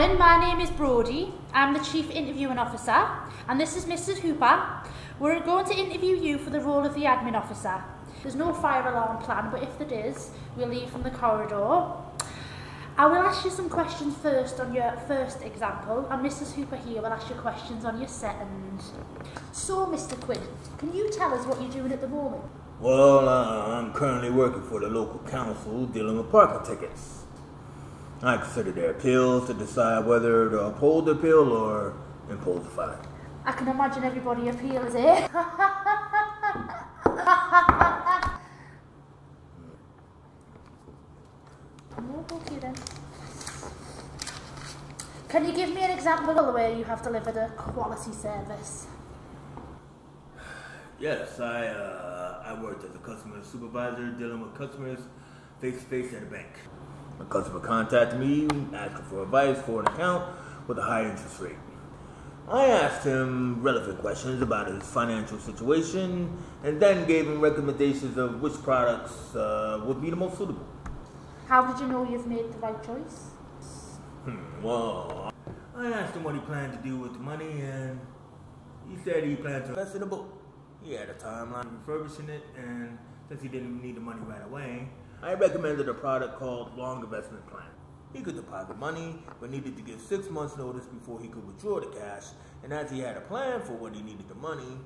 morning, my name is Brodie. I'm the Chief Interviewing Officer, and this is Mrs. Hooper. We're going to interview you for the role of the Admin Officer. There's no fire alarm plan, but if there is, we'll leave from the corridor. I will ask you some questions first on your first example, and Mrs. Hooper here will ask you questions on your second. So, Mr. Quinn, can you tell us what you're doing at the moment? Well, I'm currently working for the local council dealing with parking tickets. I consider their appeals to decide whether to uphold the appeal or impose a fine. I can imagine everybody appeals it. Okay then. Can you give me an example where you have delivered a quality service? Yes, I worked as a customer supervisor dealing with customers face-to-face at a bank. A customer contacted me asking for advice for an account with a high interest rate. I asked him relevant questions about his financial situation and then gave him recommendations of which products would be the most suitable. How did you know you've made the right choice? Well, I asked him what he planned to do with the money, and he said he planned to invest in a boat. He had a timeline of refurbishing it, and since he didn't need the money right away, I recommended a product called Long Investment Plan. He could deposit money, but needed to give 6 months notice before he could withdraw the cash, and as he had a plan for when he needed the money,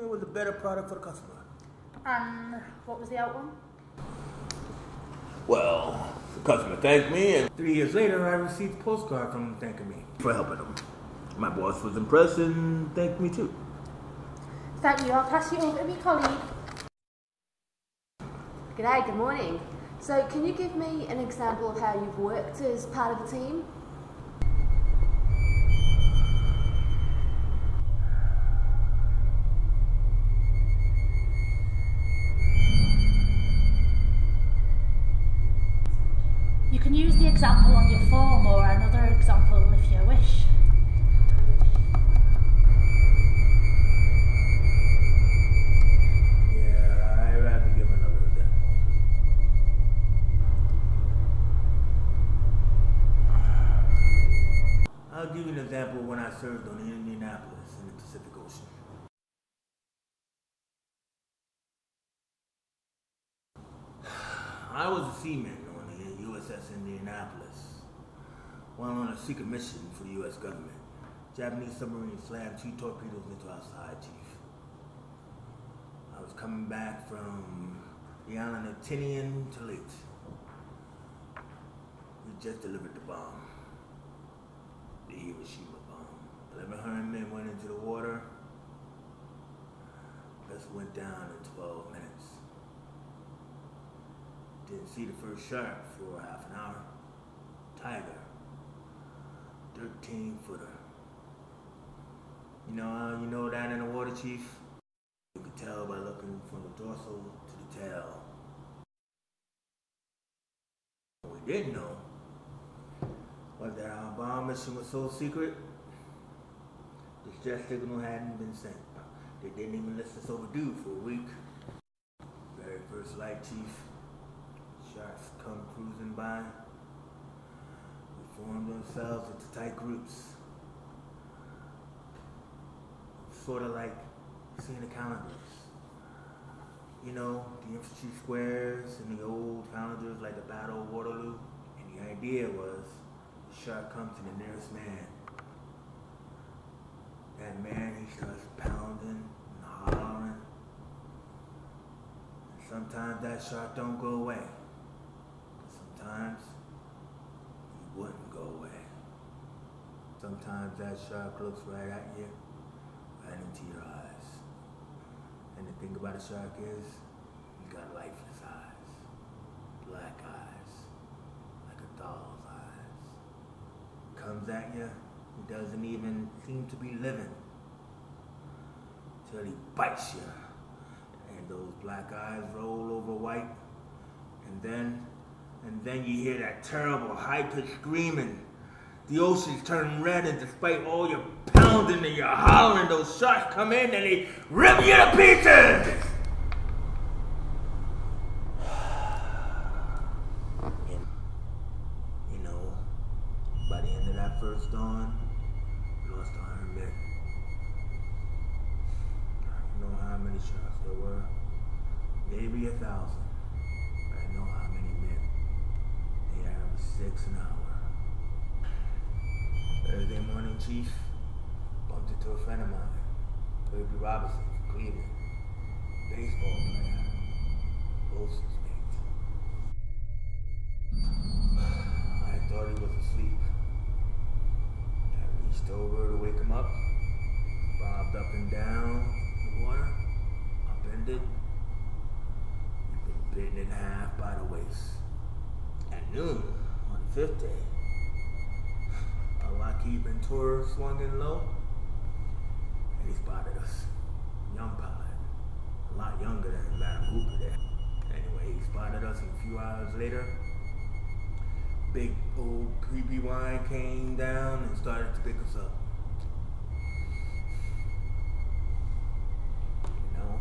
it was a better product for the customer. And what was the outcome? Well, the customer thanked me, and 3 years later, I received a postcard from him thanking me for helping him. My boss was impressed and thanked me too. Thank you. I'll pass you over to my colleague. G'day, good morning. So, can you give me an example of how you've worked as part of the team? You can use the example on your form or another example if you wish. Yeah, I'd rather give another example. I'll give you an example when I served on the Indianapolis in the Pacific Ocean. I was a seaman on the USS Indianapolis while on a secret mission for the U.S. government. Japanese submarine slammed 2 torpedoes into our side, Chief. I was coming back from the island of Tinian to late. We just delivered the bomb. The Hiroshima bomb. 1,100 men went into the water. Vessel went down in 12 minutes. Didn't see the first shark for half an hour. Tiger. 13-footer. You know that in the water, Chief? You could tell by looking from the dorsal to the tail. What we didn't know was that our bomb mission was so secret, the distress signal hadn't been sent. They didn't even list us overdue for a week. Very first light, Chief. Sharks come cruising by. We formed themselves into tight groups. Sort of like seeing the calendars. You know, the infantry squares and the old calendars like the Battle of Waterloo. And the idea was the shark comes to the nearest man. That man, he starts pounding and hollering. And sometimes that shark don't go away. Sometimes he wouldn't go away. Sometimes that shark looks right at you, right into your eyes. And the thing about a shark is, he's got lifeless eyes. Black eyes. Like a doll's eyes. Comes at you, he doesn't even seem to be living. Till he bites you. And those black eyes roll over white. And then you hear that terrible high-pitched screaming. The ocean's turning red, and despite all your pounding and your hollering, those sharks come in and they rip you to pieces! You know, by the end of There were maybe 1,000. I didn't know how many men. They averaged 6 an hour. Thursday morning, Chief bumped into a friend of mine, Kirby Robinson from Cleveland, baseball player, Wilson's mate. I thought he was asleep. I reached over to wake him up, bobbed up and down the water, upended. He'd been bitten in half by the waist. At noon on the 5th day, a lockheed Ventura swung in low, and he spotted us. Young pilot, a lot younger than Madam Hooper there. Anyway, he spotted us, and a few hours later, big old creepy wine came down and started to pick us up. You know,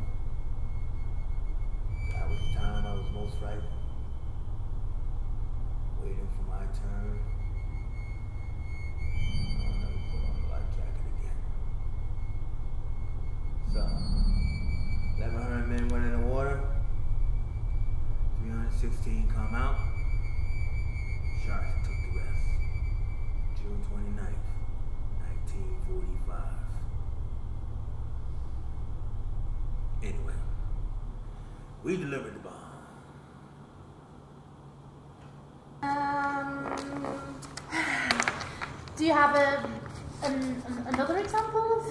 that was the time I was most frightened, waiting for my turn. I'll never put on the life jacket again. So, 1,100 men went in the water, 316 come out. Sharks took the rest. June 29th, 1945. Anyway, we delivered the bomb. Do you have another example of